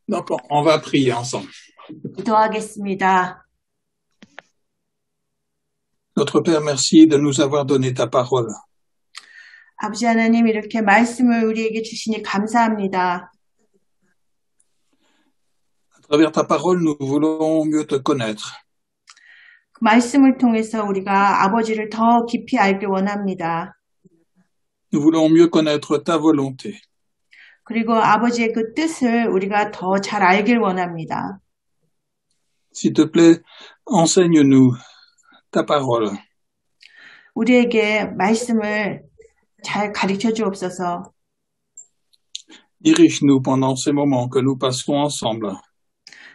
Donc, on va prier ensemble. 기도하겠습니다. Notre Père, merci de nous avoir donné ta parole. 아버지 하나님, 이렇게 말씀을 우리에게 주시니 감사합니다. À travers ta parole, nous voulons mieux te connaître. 그 말씀을 통해서 우리가 아버지를 더 깊이 알기 원합니다. Nous voulons mieux connaître ta volonté. 그리고 아버지의 그 뜻을 우리가 더 잘 알길 원합니다. S'il te plaît, enseigne-nous ta parole. 우리에게 말씀을 잘 가르쳐 주옵소서. Dirige-nous pendant ces moments que nous passons ensemble.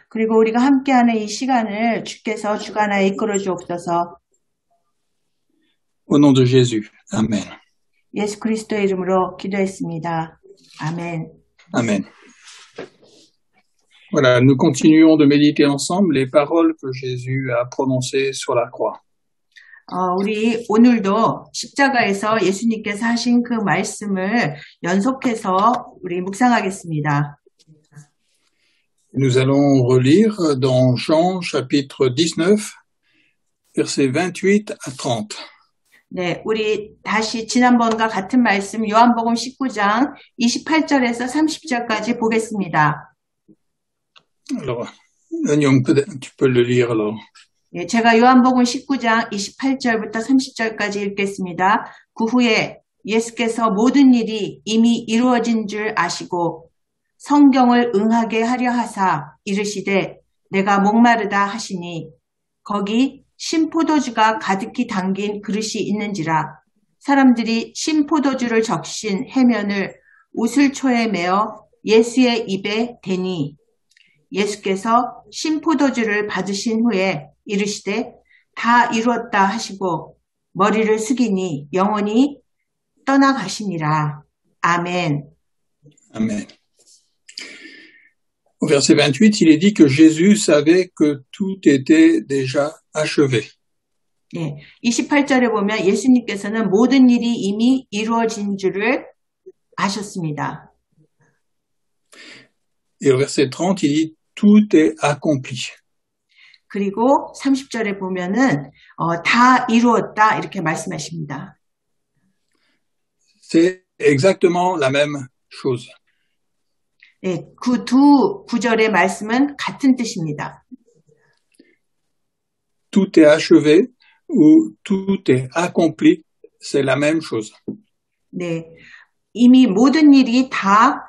그리고 우리가 함께하는 이 시간을 주께서 주관하여 이끌어 주옵소서. Au nom de Jésus. Amen. 예수 그리스도의 이름으로 기도했습니다. 아멘. Amen. Voilà, nous continuons de méditer ensemble les paroles que Jésus a prononcées sur la croix. 우리 오늘도 십자가에서 예수님께서 하신 그 말씀을 연속해서 우리 묵상하겠습니다. Nous allons relire dans Jean chapitre 19, versets 28 à 30. 네, 우리 다시 지난번과 같은 말씀 요한복음 19장 28절에서 30절까지 보겠습니다. Alors, Agnon, tu peux le lire alors. 네, 제가 요한복음 19장 28절부터 30절까지 읽겠습니다. 그 후에 예수께서 모든 일이 이미 이루어진 줄 아시고 성경을 응하게 하려 하사 이르시되 내가 목마르다 하시니 거기 신포도주가 가득히 담긴 그릇이 있는지라 사람들이 신포도주를 적신 해면을 우슬초에 메어 예수의 입에 대니 예수께서 신포도주를 받으신 후에 이르시되 다 이루었다 하시고 머리를 숙이니 영원히 떠나가시니라. 아멘. Amen. Au verset 28, il est dit que Jésus savait que tout était déjà achevé. 네, 28절에 보면 예수님께서는 모든 일이 이미 이루어진 줄을 아셨습니다. Et au verset 30, il dit tout est accompli. 그리고 30절에 보면은 다 이루었다 이렇게 말씀하십니다. C'est exactement la même chose. 네, 그 두 구절의 말씀은 같은 뜻입니다. Tout est achevé ou tout est accompli, c'est la même chose. 네, 이미 모든 일이 다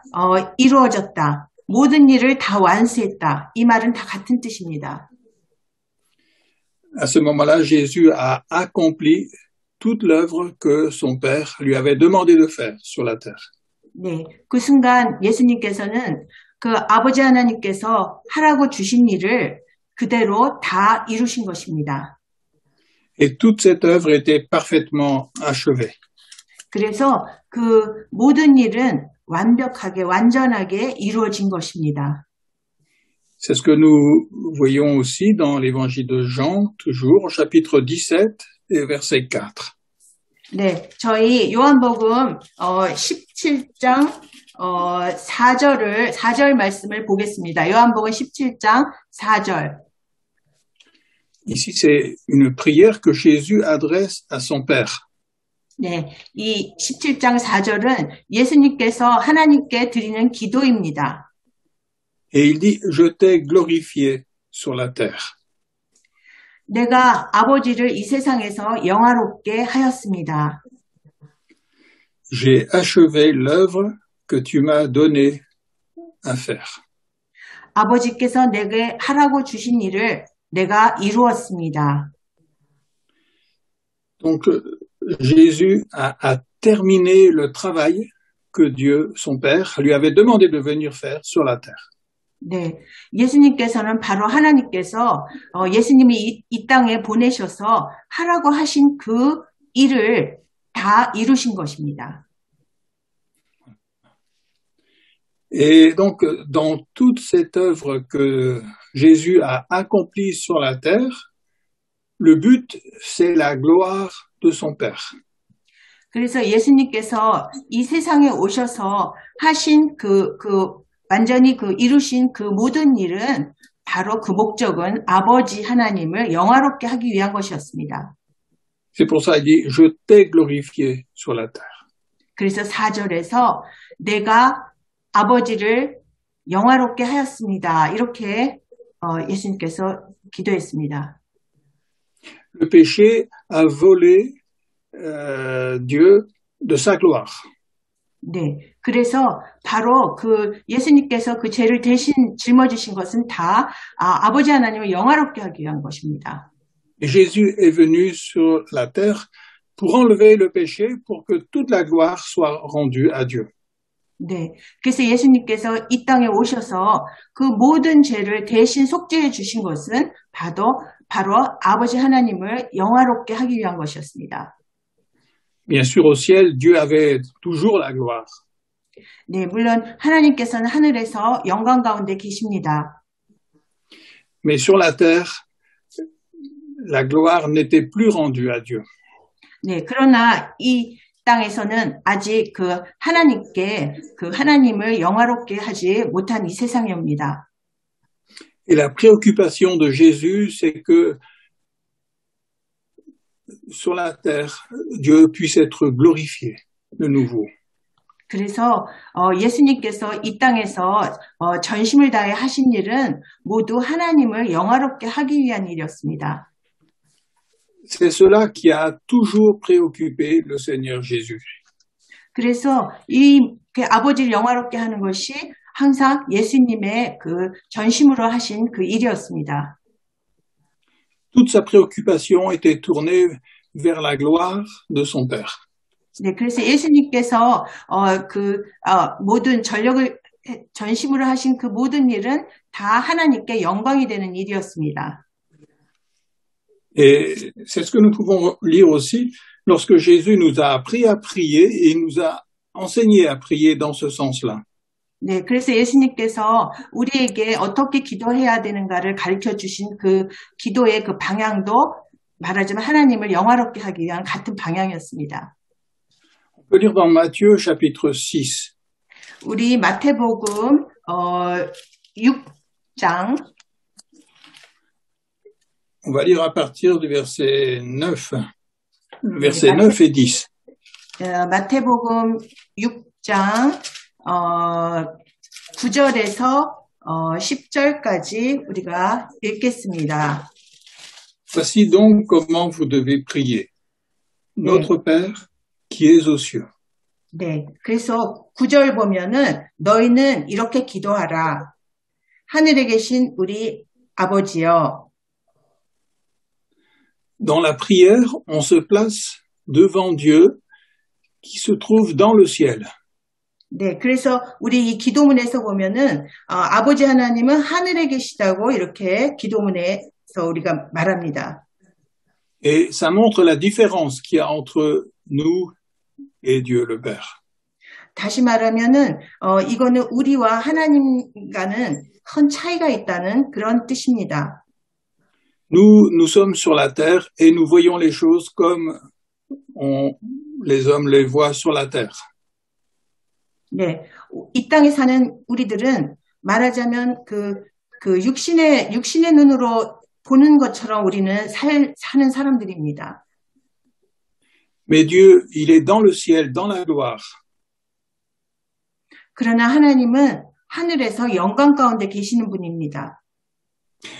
이루어졌다. 모든 일을 다 완수했다. 이 말은 다 같은 뜻입니다. À ce moment-là, Jésus a accompli toute l'œuvre que son Père lui avait demandé de faire sur la terre. 네, 그 순간 예수님께서는 그 아버지 하나님께서 하라고 주신 일을 그대로 다 이루신 것입니다. Et toute cette œuvre était parfaitement achevée. 그래서 그 모든 일은 완벽하게, 완전하게 이루어진 것입니다. C'est ce que nous voyons aussi dans l'évangile de Jean, toujours au chapitre 17 et verset 4. 네, 저희 요한복음 17장 4절 말씀을 보겠습니다. 요한복음 17장 4절. Ici, c'est une prière que Jésus adresse à son Père. 네, 이 17장 4절은 예수님께서 하나님께 드리는 기도입니다. Et il dit, je t'ai glorifié sur la terre. 내가 아버지를 이 세상에서 영화롭게 하였습니다. J'ai achevé l'œuvre que tu m'as donné à faire. 아버지께서 내게 하라고 주신 일을 내가 이루었습니다. Donc, Jésus a terminé le travail que Dieu, son Père, lui avait demandé de venir faire sur la terre. 네, 예수님께서는 바로 하나님께서 예수님이 이 땅에 보내셔서 하라고 하신 그 일을 다 이루신 것입니다. Et donc, dans toute cette œuvre que Jésus a accomplie sur la terre, le but, c'est la gloire de son Père. 그래서 예수님께서 이 세상에 오셔서 하신 그 완전히 그 이루신 그 모든 일은 바로 그 목적은 아버지 하나님을 영화롭게 하기 위한 것이었습니다. C'est pour ça qu'il dit, je t'ai glorifié sur la terre. 그래서 4절에서 내가 아버지를 영화롭게 하였습니다. 이렇게 예수님께서 기도했습니다. Le péché a volé Dieu de sa gloire. 네, 그래서 바로 그 예수님께서 그 죄를 대신 짊어지신 것은 다 아버지 하나님을 영화롭게 하기 위한 것입니다. Et Jésus est venu sur la terre pour enlever le péché, pour que toute la gloire soit rendue à Dieu. 네, 그래서 예수님께서 이 땅에 오셔서 그 모든 죄를 대신 속죄해 주신 것은 바로 아버지 하나님을 영화롭게 하기 위한 것이었습니다. Bien sûr, au ciel, Dieu avait toujours la gloire. 네, 물론 하나님께서는 하늘에서 영광 가운데 계십니다. Mais sur la terre, la gloire n'était plus rendue à Dieu. 네, 그러나 이 땅에서는 아직 그 하나님을 영화롭게 하지 못한 이 세상입니다. Et la préoccupation de Jésus, c'est que sur la terre, Dieu puisse être glorifié de nouveau. 그래서 예수님께서 이 땅에서 전심을 다해 하신 일은 모두 하나님을 영화롭게 하기 위한 일이었습니다. C'est cela qui a toujours préoccupé le Seigneur Jésus. 그래서 그 아버지를 영화롭게 하는 것이 항상 예수님의 그 전심으로 하신 그 일이었습니다. Toute sa préoccupation était tournée vers la gloire de son Père. 네, 그래서 예수님께서 모든 전심으로 하신 그 모든 일은 다 하나님께 영광이 되는 일이었습니다. Et c'est ce que nous pouvons lire aussi lorsque Jésus nous a appris à prier et nous a enseigné à prier dans ce sens-là. 네, 그래서 예수님께서 우리에게 어떻게 기도해야 되는가를 가르쳐 주신 그 기도의 그 방향도 말하자면 하나님을 영화롭게 하기 위한 같은 방향이었습니다. On peut lire dans Matthieu chapitre 6. 우리 마태복음 6장 On va lire à partir du verset 9, versets 9 et 10. 마태복음 6장 9절에서 10절까지 우리가 읽겠습니다. Voici donc comment vous devez prier. Notre Père qui es aux cieux. 네, 그래서 9절 보면은 너희는 이렇게 기도하라. 하늘에 계신 우리 아버지여. Dans la prière, on se place devant Dieu qui se trouve dans le ciel. 네, 그래서 우리 이 기도문에서 보면은 아버지 하나님은 하늘에 계시다고 이렇게 기도문에서 우리가 말합니다. Et ça montre la différence qu'il y a entre nous et Dieu le Père. 다시 말하면은 이거는 우리와 하나님과는 큰 차이가 있다는 그런 뜻입니다. Nous sommes sur la terre et nous voyons les choses comme les hommes les voient sur la terre. 네, 이 땅에 사는 우리들은 말하자면 그 육신의 눈으로 보는 것처럼 우리는 사는 사람들입니다. Mais Dieu, il est dans le ciel, dans la gloire. 그러나 하나님은 하늘에서 영광 가운데 계시는 분입니다.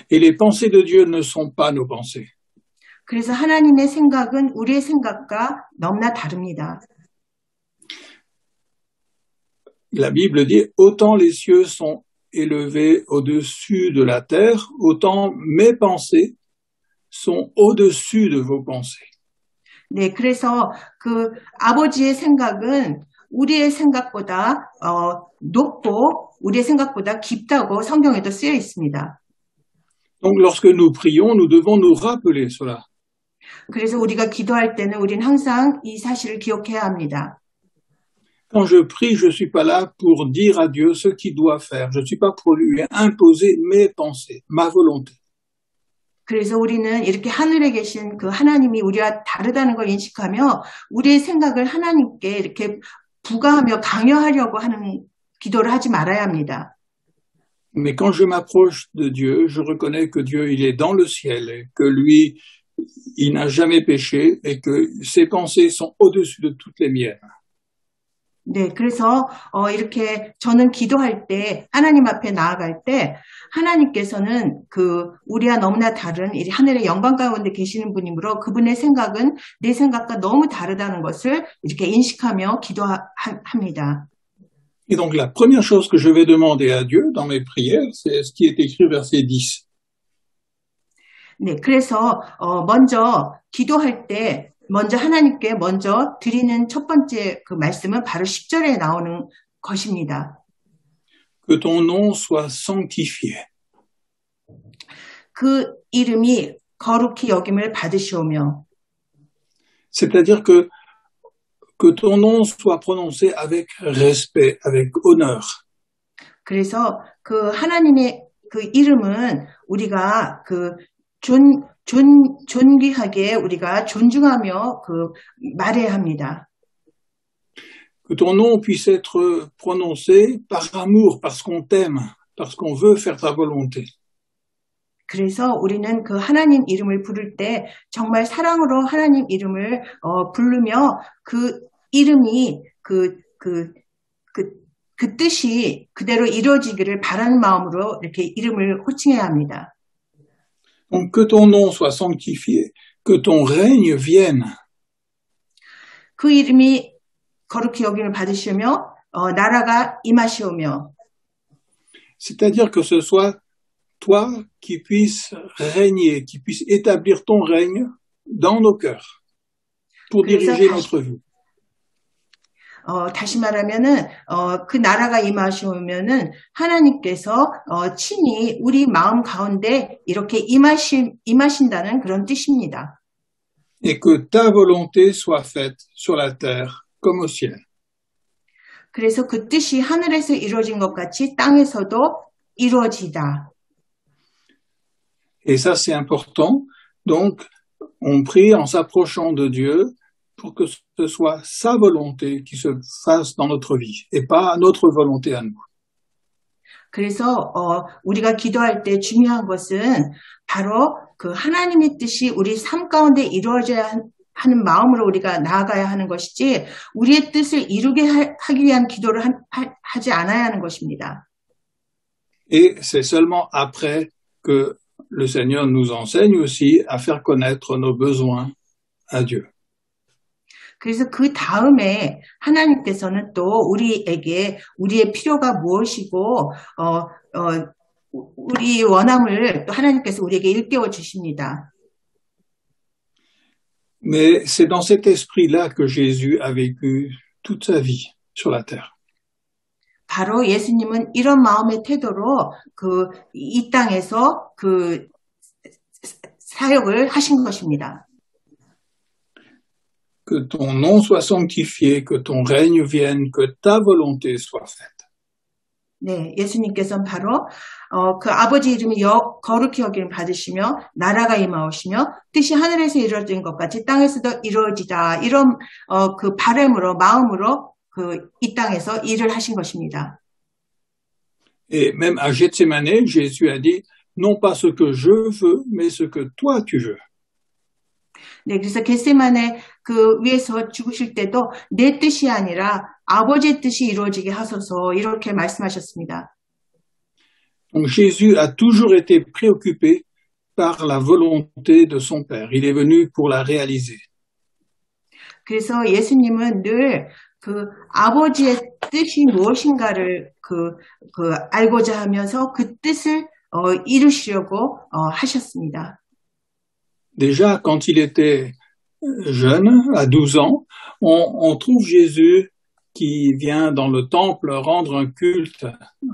Et les pensées de Dieu ne sont pas nos pensées. 그래서 하나님의 생각은 우리의 생각과 너무나 다릅니다. La Bible dit, autant les cieux sont élevés au-dessus de la terre, autant mes pensées sont au-dessus de vos pensées. 네, 그래서 그 아버지의 생각은 우리의 생각보다 높고 우리의 생각보다 깊다고 성경에도 쓰여 있습니다. Donc, lorsque nous prions, nous devons nous rappeler cela. 그래서 우리가 기도할 때는 우리는 항상 이 사실을 기억해야 합니다. Quand je prie, je ne suis pas là pour dire à Dieu ce qu'il doit faire. Je ne suis pas pour lui imposer mes pensées, ma volonté. 그래서 우리는 이렇게 하늘에 계신 그 하나님이 우리와 다르다는 걸 인식하며 우리의 생각을 하나님께 이렇게 부과하며 강요하려고 하는 기도를 하지 말아야 합니다. Mais quand je m'approche de Dieu, je reconnais que Dieu, il est dans le ciel et que lui, il n'a jamais péché et que ses pensées sont au-dessus de toutes les miennes. 네, 그래서 이렇게 저는 기도할 때 하나님 앞에 나아갈 때 하나님께서는 우리와 너무나 다른 이 하늘의 영광 가운데 계시는 분이므로 그분의 생각은 내 생각과 너무 다르다는 것을 이렇게 인식하며 기도합니다. Et donc la première chose que je vais demander à Dieu dans mes prières, c'est ce qui est écrit verset 10. 네, 그래서 먼저 기도할 때 먼저 하나님께 먼저 드리는 첫 번째 그 말씀은 바로 10절에 나오는 것입니다. Que ton nom soit sanctifié. 그 이름이 거룩히 여김을 받으시오며. C'est-à-dire que ton nom soit prononcé avec respect, avec honneur. 그래서 그 하나님의 그 이름은 우리가 존귀하게 우리가 존중하며 말해야 합니다. Que ton nom puisse être prononcé par amour, parce qu'on t'aime, parce qu'on veut faire ta volonté. 그래서 우리는 그 하나님 이름을 부를 때 정말 사랑으로 하나님 이름을 부르며 그 이름이 그 뜻이 그대로 이루어지기를 바라는 마음으로 이렇게 이름을 호칭해야 합니다. Donc que ton nom soit sanctifié, que ton règne vienne. 그 이름이 거룩히 여김을 받으시며 나라가 임하시오며. C'est-à-dire que ce soit toi qui puisses régner, qui puisses établir ton règne dans nos cœurs pour diriger notre vie. 다시 말하면은 그 나라가 임하시면은 하나님께서 친히 우리 마음 가운데 이렇게 임하신다는 그런 뜻입니다. Et que ta volonté soit faite sur la terre comme au ciel. 그래서 그 뜻이 하늘에서 이루어진 것 같이 땅에서도 이루어지다. Et ça c'est important. Donc on prie en s'approchant de Dieu pour que ce soit sa volonté qui se fasse dans notre vie et pas notre volonté à nous. 그래서 우리가 기도할 때 중요한 것은 바로 그 하나님의 뜻이 우리 삶 가운데 이루어져야 하는 마음으로 우리가 나아가야 하는 것이지 우리의 뜻을 이루게 하기 위한 기도를 하지 않아야 하는 것입니다. Et c'est seulement après que le Seigneur nous enseigne aussi à faire connaître nos besoins à Dieu. 그래서 그 다음에 하나님께서는 또 우리에게 우리의 필요가 무엇이고 우리 원함을 또 하나님께서 우리에게 일깨워 주십니다. Mais c'est dans cet esprit-là que Jésus a vécu toute sa vie sur la terre. 바로 예수님은 이런 마음의 태도로 이 땅에서 사역을 하신 것입니다. Que ton nom soit sanctifié, que ton règne vienne, que ta volonté soit faite. 네, 예수님께서는 바로 그 아버지 이름이 거룩히 여김을 받으시며 나라가 임하오시며 뜻이 하늘에서 이루어진 것 같이 땅에서도 이루어지다. 이런 그 바람으로 마음으로 이 땅에서 일을 하신 것입니다. Et même à Gethsémané, Jésus a dit non pas ce que je veux, mais ce que toi tu veux. 네, 그래서 겟세마네 그 위에서 죽으실 때도 내 뜻이 아니라 아버지의 뜻이 이루어지게 하소서 이렇게 말씀하셨습니다. Donc Jésus a toujours été préoccupé par la volonté de son Père. Il est venu pour la réaliser. 그래서 예수님은 늘 그 아버지의 뜻이 무엇인가를 알고자 하면서 그 뜻을 이루시려고 하셨습니다. Déjà, quand il était jeune, à 12 ans, on trouve Jésus qui vient dans le temple rendre un culte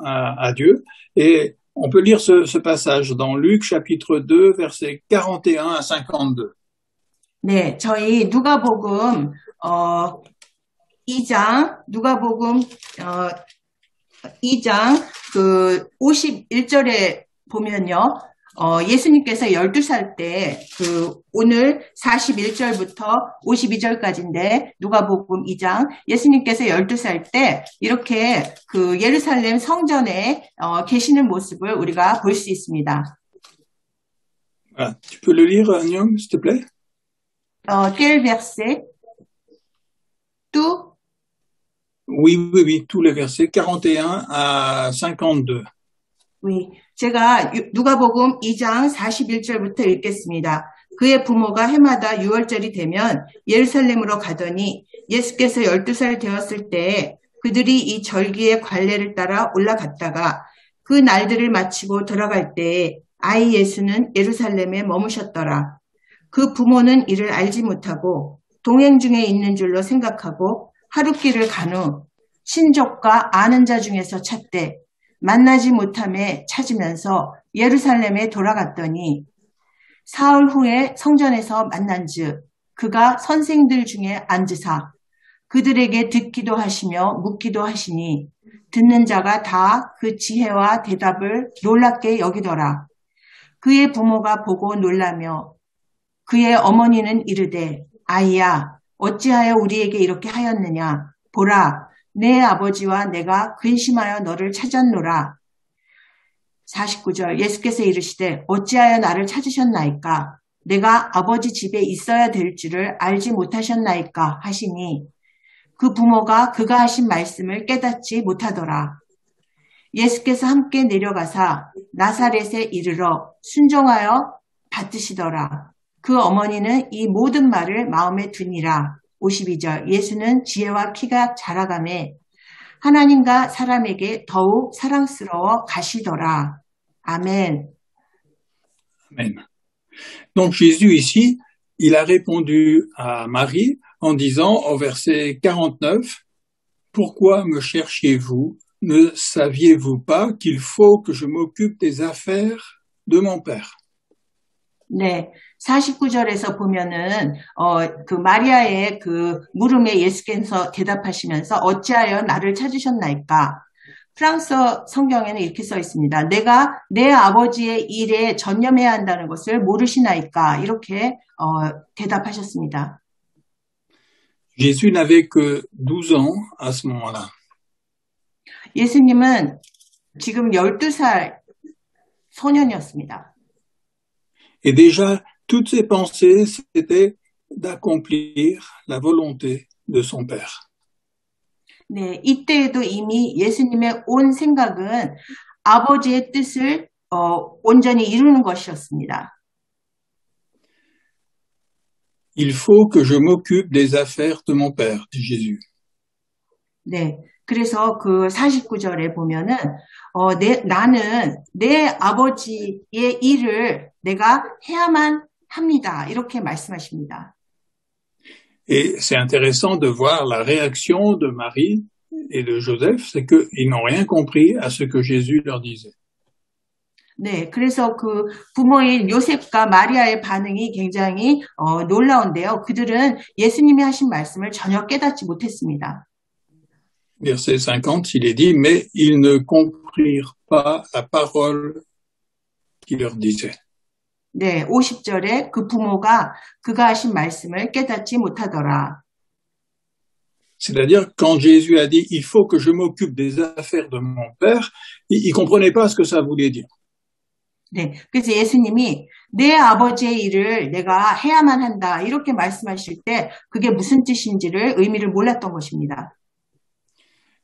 à Dieu. Et on peut lire ce passage dans Luc chapitre 2, versets 41 à 52. 네, 저희 누가복음 2장 2장 51절에 보면요. 예수님께서 12살 때, 오늘 41절부터 52절까지인데, 누가복음 2장, 예수님께서 12살 때, 이렇게 예루살렘 성전에, 계시는 모습을 우리가 볼 수 있습니다. Ah, tu peux le lire, Nyong, s'il te plaît? Quel verset? Tout? Oui, tous les versets 41 à 52. Oui. 제가 누가복음 2장 41절부터 읽겠습니다. 그의 부모가 해마다 6월절이 되면 예루살렘으로 가더니 예수께서 12살 되었을 때 그들이 이 절기의 관례를 따라 올라갔다가 그 날들을 마치고 돌아갈 때에 아이 예수는 예루살렘에 머무셨더라. 그 부모는 이를 알지 못하고 동행 중에 있는 줄로 생각하고 하룻길을 간 후 친족과 아는 자 중에서 찾되 만나지 못함에 찾으면서 예루살렘에 돌아갔더니 사흘 후에 성전에서 만난즉 그가 선생들 중에 앉으사 그들에게 듣기도 하시며 묻기도 하시니 듣는 자가 다 그 지혜와 대답을 놀랍게 여기더라. 그의 부모가 보고 놀라며 그의 어머니는 이르되 아이야 어찌하여 우리에게 이렇게 하였느냐 보라 내 아버지와 내가 근심하여 너를 찾았노라. 49절 예수께서 이르시되 어찌하여 나를 찾으셨나이까 내가 아버지 집에 있어야 될 줄을 알지 못하셨나이까 하시니 그 부모가 그가 하신 말씀을 깨닫지 못하더라. 예수께서 함께 내려가사 나사렛에 이르러 순종하여 받으시더라. 그 어머니는 이 모든 말을 마음에 두니라. 52절 예수는 지혜와 키가 자라가매 하나님과 사람에게 더욱 사랑스러워 가시더라. 아멘. Amen. Donc Jésus ici, il a répondu à Marie en disant au verset 49, « Pourquoi me cherchiez-vous? Ne saviez-vous pas qu'il faut que je m'occupe des affaires de mon Père ?» 네, 49절에서 보면은 그 마리아의 그 물음에 예수께서 대답하시면서 어찌하여 나를 찾으셨나이까? 프랑스어 성경에는 이렇게 써 있습니다. 내가 내 아버지의 일에 전념해야 한다는 것을 모르시나이까? 이렇게 대답하셨습니다. Jésus n'avait que 12 ans à ce moment-là. 예수님은 지금 12살 소년이었습니다. Et déjà, toutes ses pensées, c'était d'accomplir la volonté de son Père. 네, 이때에도 이미 예수님의 온 생각은 아버지의 뜻을 온전히 이루는 것이었습니다. Il faut que je m'occupe des affaires de mon Père, dit Jésus. 네, 그래서 그 49절에 보면은 나는 내 아버지의 일을 내가 해야만 합니다. 이렇게 말씀하십니다. Et c'est intéressant de voir la réaction de Marie et de Joseph, c'est qu'ils n'ont rien compris à ce que Jésus leur disait. 네, 그래서 그 부모인 요셉과 마리아의 반응이 굉장히 놀라운데요. 그들은 예수님이 하신 말씀을 전혀 깨닫지 못했습니다. Verset 50, il est dit, mais ils ne comprirent pas la parole qu'il leur disait. 네, 50절에 그 부모가 그가 하신 말씀을 깨닫지 못하더라. C'est-à-dire, quand Jésus a dit, il faut que je m'occupe des affaires de mon Père, il comprenait pas ce que ça voulait dire. 네, 그래서 예수님이 내 아버지의 일을 내가 해야만 한다 이렇게 말씀하실 때 그게 무슨 뜻인지를 의미를 몰랐던 것입니다.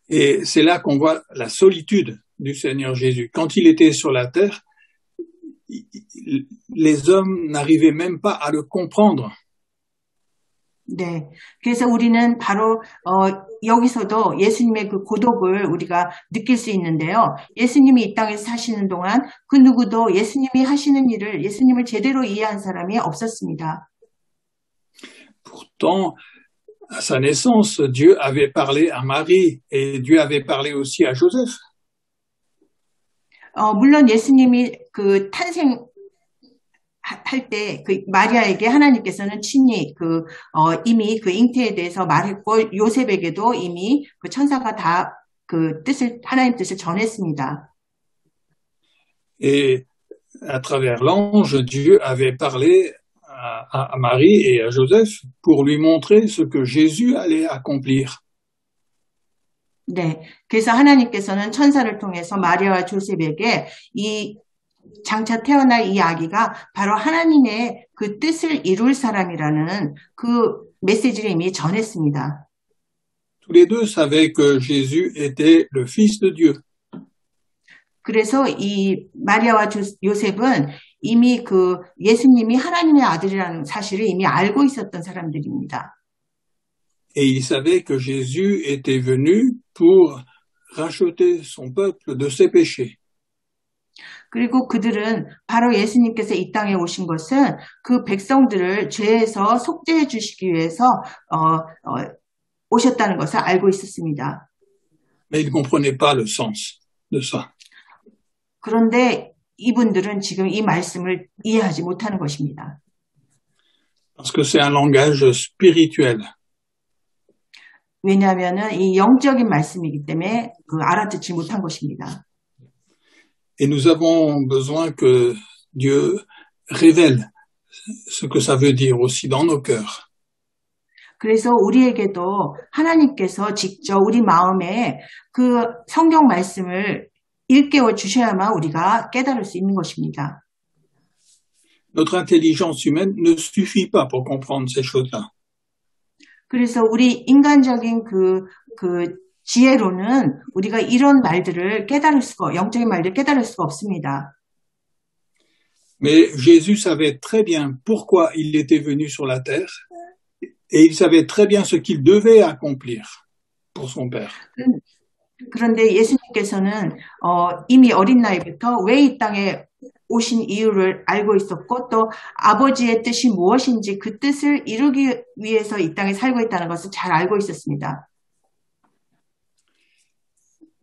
Et c'est là qu'on voit la solitude du Seigneur Jésus. Quand il était sur la terre, les hommes n'arrivaient même pas à le comprendre. 네, 그래서 우리는 바로 여기서도 예수님의 그 고독을 우리가 느낄 수 있는데요. 예수님이 이 땅에서 사시는 동안 그 누구도 예수님이 하시는 일을 예수님을 제대로 이해한 사람이 없었습니다. Pourtant, à sa naissance, Dieu avait parlé à Marie et Dieu avait parlé aussi à Joseph. 물론 예수님이 그 탄생 할 때 그 마리아에게 하나님께서는 친히 이미 그 잉태에 대해서 말했고 요셉에게도 이미 그 천사가 다 그 뜻을 하나님 뜻을 전했습니다. Et à travers l'ange, Dieu avait parlé à Marie et à Joseph pour lui montrer ce que Jésus allait accomplir. 네, 그래서 하나님께서는 천사를 통해서 마리아와 조셉에게 이 장차 태어날 이 아기가 바로 하나님의 그 뜻을 이룰 사람이라는 그 메시지를 이미 전했습니다. Tous les deux savaient que Jésus était le Fils de Dieu. 그래서 이 마리아와 요셉은 이미 그 예수님이 하나님의 아들이라는 사실을 이미 알고 있었던 사람들입니다. Et ils savaient que Jésus était venu pour racheter son peuple de ses péchés. 그리고 그들은 바로 예수님께서 이 땅에 오신 것은 그 백성들을 죄에서 속죄해 주시기 위해서 오셨다는 것을 알고 있었습니다. Mais ils ne comprenaient pas le sens de ça. 그런데 이분들은 지금 이 말씀을 이해하지 못하는 것입니다. Parce que c'est un langage spirituel. 왜냐하면 이 영적인 말씀이기 때문에 알아듣지 못한 것입니다. Et nous avons besoin que Dieu révèle ce que ça veut dire aussi dans nos cœurs. 그래서 우리에게도 하나님께서 직접 우리 마음에 그 성경 말씀을 일깨워 주셔야만 우리가 깨달을 수 있는 것입니다. Notre intelligence humaine ne suffit pas pour comprendre ces choses-là. 그래서 우리 인간적인 그 지혜로는 우리가 이런 말들을 영적인 말들을 깨달을 수가 없습니다. Mais Jésus savait très bien pourquoi il était venu sur la terre et il savait très bien ce qu'il devait accomplir pour son Père. 그런데 예수님께서는 이미 어린 나이부터 왜 이 땅에 오신 이유를 알고 있었고 또 아버지의 뜻이 무엇인지 그 뜻을 이루기 위해서 이 땅에 살고 있다는 것을 잘 알고 있었습니다.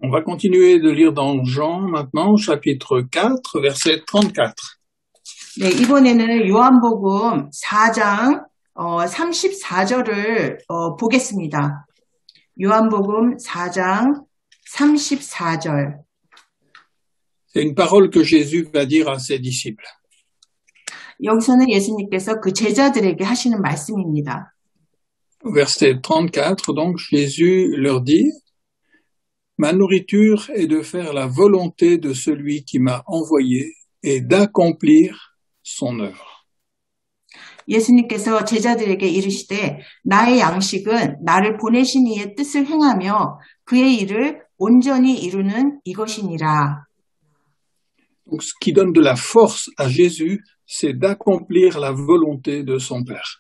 On va continuer de lire dans Jean maintenant, chapitre 4, verset 34. 네, 이번에는 요한복음 4장 34절을 보겠습니다. 요한복음 4장 34절. C'est une parole que Jésus va dire à ses disciples. 여기서는 예수님께서 그 제자들에게 하시는 말씀입니다. Verset 34, donc Jésus leur dit, Ma nourriture est de faire la volonté de celui qui m'a envoyé et d'accomplir son œuvre. 예수님께서 제자들에게 이르시되 나의 양식은 나를 보내신 이의 뜻을 행하며 그의 일을 온전히 이루는 이것이니라. Donc, ce qui donne de la force à Jésus, c'est d'accomplir la volonté de son Père.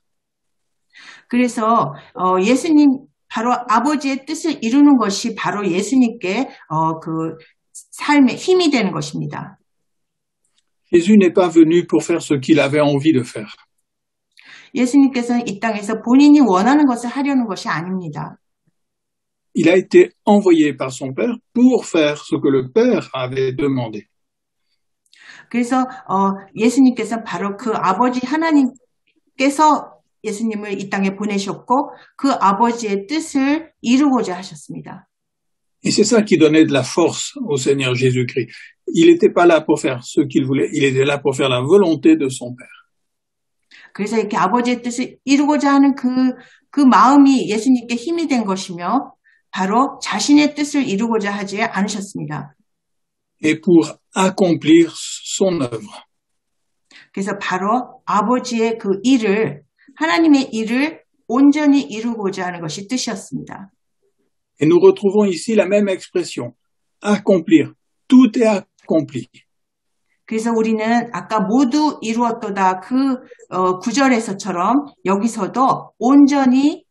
그래서 예수님 바로 아버지의 뜻을 이루는 것이 바로 예수님께 그 삶의 힘이 되는 것입니다. Jésus n'est pas venu pour faire ce qu'il avait envie de faire. 예수님께서는 이 땅에서 본인이 원하는 것을 하려는 것이 아닙니다. Il a été envoyé par son Père pour faire ce que le Père avait demandé. 그래서 예수님께서 바로 그 아버지 하나님께서 예수님을 이 땅에 보내셨고 그 아버지의 뜻을 이루고자 하셨습니다. Et c'est ça qui donnait de la force au Seigneur Jésus-Christ. Il n'était pas là pour faire ce qu'il voulait, il était là pour faire la volonté de son Père. 그래서 이렇게 아버지의 뜻을 이루고자 하는 그 마음이 예수님께 힘이 된 것이며 바로 자신의 뜻을 이루고자 하지 않으셨습니다. Et pour accomplir son œuvre. 그래서 바로 아버지의 그 일을 하나님의 일을 온전히 이루고자 하는 것이 뜻이었습니다. Et nous retrouvons ici la même expression, accomplir. Tout est accompli. 그래서 우리는 아까 모두 이루었도다 그 구절에서처럼 여기서도 온전히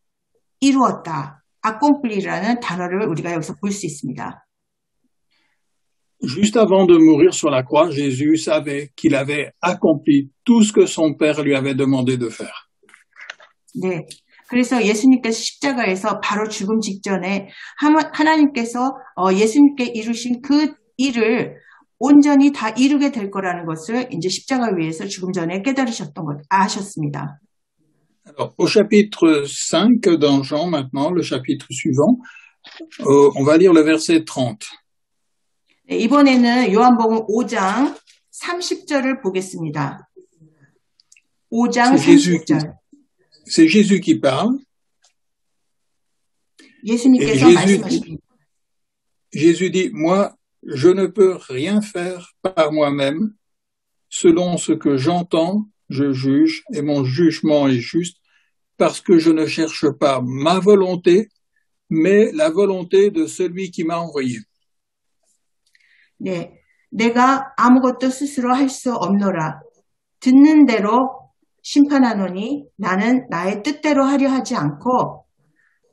이루었다. accomplir라는 단어를 우리가 여기서 볼 수 있습니다. Juste avant de mourir sur la croix, Jésus savait qu'il avait accompli tout ce que son Père lui avait demandé de faire. 네. 그래서 예수님께서 십자가에서 바로 죽음 직전에 하나님께서 예수님께 이루신 그 일을 온전히 다 이루게 될 거라는 것을 이제 십자가 위에서 죽음 전에 깨달으셨던 것 아셨습니다. Alors, au chapitre 5 dans Jean maintenant, le chapitre suivant, on va lire le verset 30. 네, 이번에는 요한복음 5장 30절을 보겠습니다. 5장 30절. C'est Jésus qui parle. 예수님께서 말씀하십니다. Jésus dit, moi, je ne peux rien faire par moi-même. Selon ce que j'entends, je juge, et mon jugement est juste, parce que je ne cherche pas ma volonté, mais la volonté de celui qui m'a envoyé. 네, 내가 아무것도 스스로 할 수 없노라. 듣는 대로 심판하노니 나는 나의 뜻대로 하려 하지 않고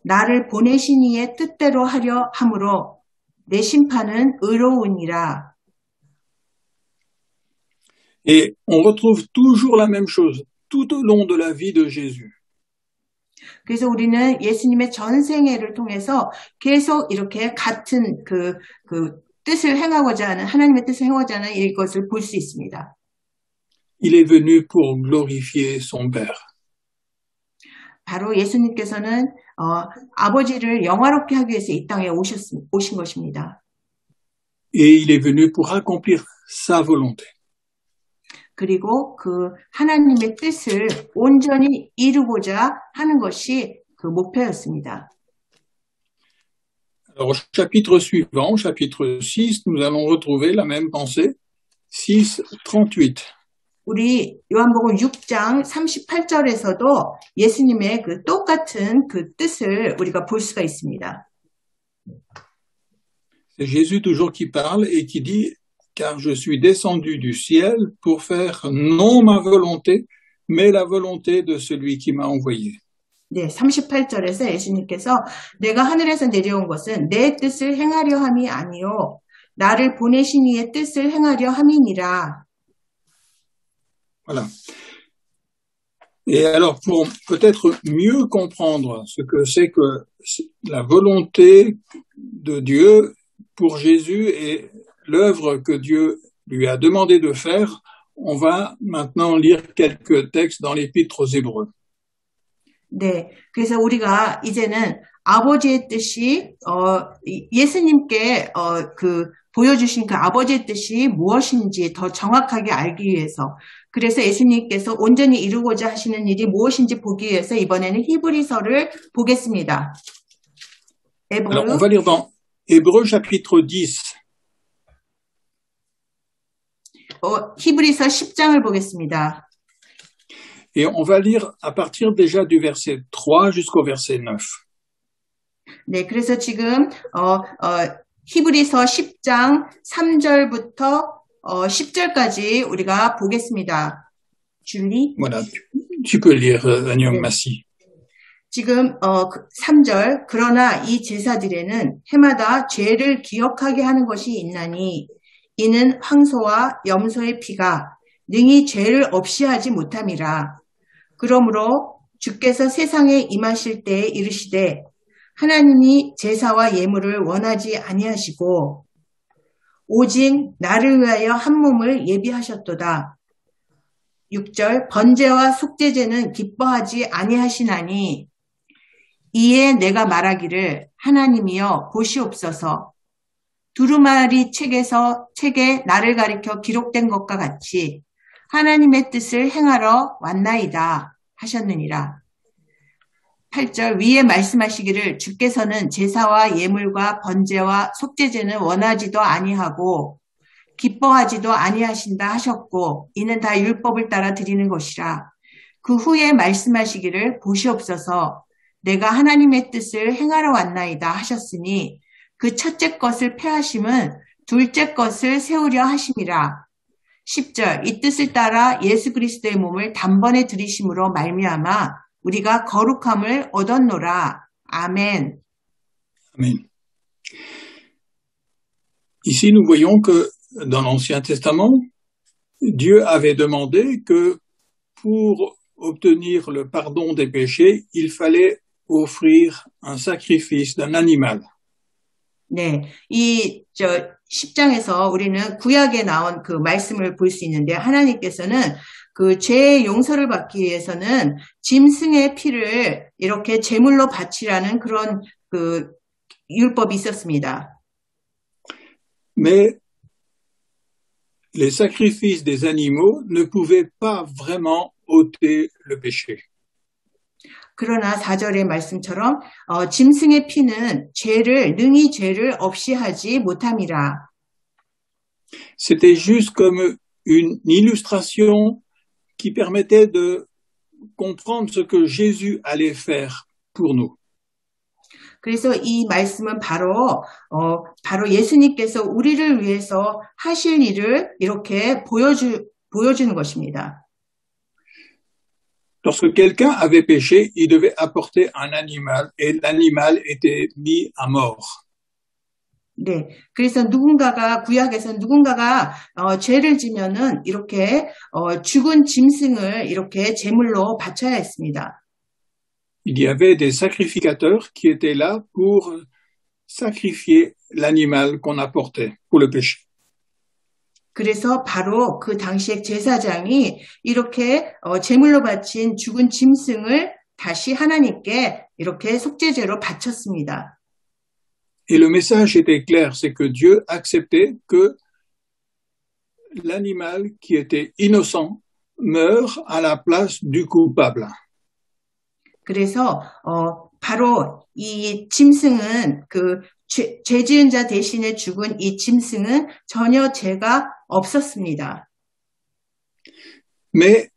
나를 보내신 이의 뜻대로 하려 함으로 내 심판은 의로우니라. Et on retrouve toujours la même chose tout au long de la vie de Jésus. 그래서 우리는 예수님의 전생애를 통해서 계속 이렇게 같은 그 뜻을 행하고자 하는, 하나님의 뜻을 행하고자 하는 이것을 볼 수 있습니다. Il est venu pour glorifier son Père. 바로 예수님께서는 아버지를 영화롭게 하기 위해서 이 땅에 오신 것입니다. Et il est venu pour accomplir sa volonté. 그리고 그 하나님의 뜻을 온전히 이루고자 하는 것이 그 목표였습니다. Alors, au chapitre suivant, chapitre 6, nous allons retrouver la même pensée. 6, 38. 우리 요한복음 6장 38절에서도 예수님의 그 똑같은 그 뜻을 우리가 볼 수가 있습니다. C'est Jésus toujours qui parle et qui dit, car je suis descendu du ciel pour faire non ma volonté, mais la volonté de celui qui m'a envoyé. 네, 38절에서 예수님께서 내가 하늘에서 내려온 것은 내 뜻을 행하려 함이 아니요 나를 보내신 이의 뜻을 행하려 함이니라. Voilà. Et alors, pour peut-être mieux comprendre ce que c'est que la volonté de Dieu pour Jésus et l'œuvre que Dieu lui a demandé de faire, on va maintenant lire quelques textes dans l'Épître aux Hébreux. 네, 그래서 우리가 이제는 아버지의 뜻이 예수님께 보여주신 그 아버지의 뜻이 무엇인지 더 정확하게 알기 위해서, 그래서 예수님께서 온전히 이루고자 하시는 일이 무엇인지 보기 위해서 이번에는 히브리서를 보겠습니다. Alors, on va lire dans Hébreux chapitre 10. 히브리서 10장을 보겠습니다. Et on va lire à partir déjà du verset 3 jusqu'au verset 9. 네, 그래서 지금 히브리서 10장 3절부터 10절까지 우리가 보겠습니다. 줄리? Voilà, tu peux lire, Agnon Massy. 지금 3절, 그러나 이 제사들에는 해마다 죄를 기억하게 하는 것이 있나니 이는 황소와 염소의 피가 능히 죄를 없이 하지 못함이라. 그러므로 주께서 세상에 임하실 때에 이르시되 하나님이 제사와 예물을 원하지 아니하시고 오직 나를 위하여 한 몸을 예비하셨도다. 6절 번제와 속죄제는 기뻐하지 아니하시나니 이에 내가 말하기를 하나님이여 보시옵소서. 두루마리 책에 나를 가리켜 기록된 것과 같이 하나님의 뜻을 행하러 왔나이다 하셨느니라. 8절 위에 말씀하시기를 주께서는 제사와 예물과 번제와 속죄제는 원하지도 아니하고 기뻐하지도 아니하신다 하셨고 이는 다 율법을 따라 드리는 것이라. 그 후에 말씀하시기를 보시옵소서 내가 하나님의 뜻을 행하러 왔나이다 하셨으니 그 첫째 것을 폐하심은 둘째 것을 세우려 하심이라. 10절 이 뜻을 따라 예수 그리스도의 몸을 단번에 들이심으로 말미암아 우리가 거룩함을 얻었노라. 아멘. Amen. Ici, nous voyons que dans l'Ancien Testament, Dieu avait demandé que pour obtenir le pardon des péchés, il fallait offrir un sacrifice d'un animal. 네, 10장에서 우리는 구약에 나온 그 말씀을 볼 수 있는데 하나님께서는 그 죄의 용서를 받기 위해서는 짐승의 피를 이렇게 제물로 바치라는 그런 그 율법이 있었습니다. Mais les sacrifices des animaux ne pouvaient pas vraiment ôter le péché. 그러나 4절의 말씀처럼 짐승의 피는 능히 죄를 없이 하지 못함이라. C'était juste comme une illustration qui permettait de comprendre ce que Jésus allait faire pour nous. 그래서 이 말씀은 바로 예수님께서 우리를 위해서 하실 일을 이렇게 보여주는 것입니다. Lorsque quelqu'un avait péché, il devait apporter un animal et l'animal était mis à mort. 네, 그래서 구약에서 누군가가 죄를 지면은 이렇게 죽은 짐승을 이렇게 제물로 바쳐야 했습니다. Il y avait des sacrificateurs qui étaient là pour sacrifier l'animal qu'on apportait pour le péché. 그래서 바로 그 당시에 제사장이 이렇게 제물로 바친 죽은 짐승을 다시 하나님께 이렇게 속죄제로 바쳤습니다. Et le message était clair, c'est que Dieu acceptait que l'animal qui était innocent meure à la place du coupable. 그래서 바로 이 짐승은 죄 지은 자 대신에 죽은 이 짐승은 전혀 죄가 없었습니다. Mais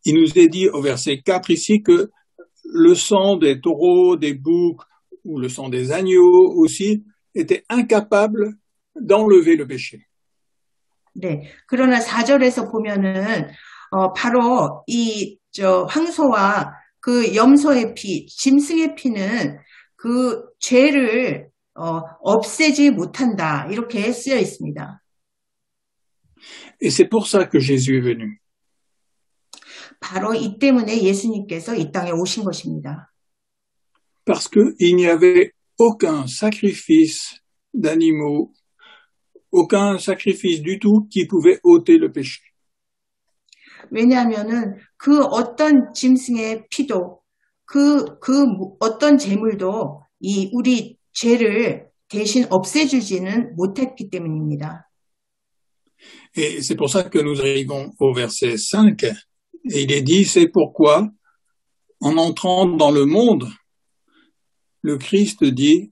il nous est dit au verset 4 ici que le sang des taureaux, des boucs ou le sang des agneaux aussi était incapable d'enlever le péché. 네, 그러나 4절에서 보면은 바로 황소와 그 염소의 피, 짐승의 피는 그 죄를 없애지 못한다. 이렇게 쓰여 있습니다. Et c'est pour ça que Jésus est venu. 바로 이 때문에 예수님께서 이 땅에 오신 것입니다. Parce qu'il n'y avait aucun sacrifice d'animaux, aucun sacrifice du tout qui pouvait ôter le péché. 왜냐하면은 그 어떤 짐승의 피도 그 어떤 제물도 우리 죄를 대신 없애주지는 못했기 때문입니다. Et c'est pour ça que nous arrivons au verset 5. Et il est dit, c'est pourquoi, en entrant dans le monde, le Christ dit,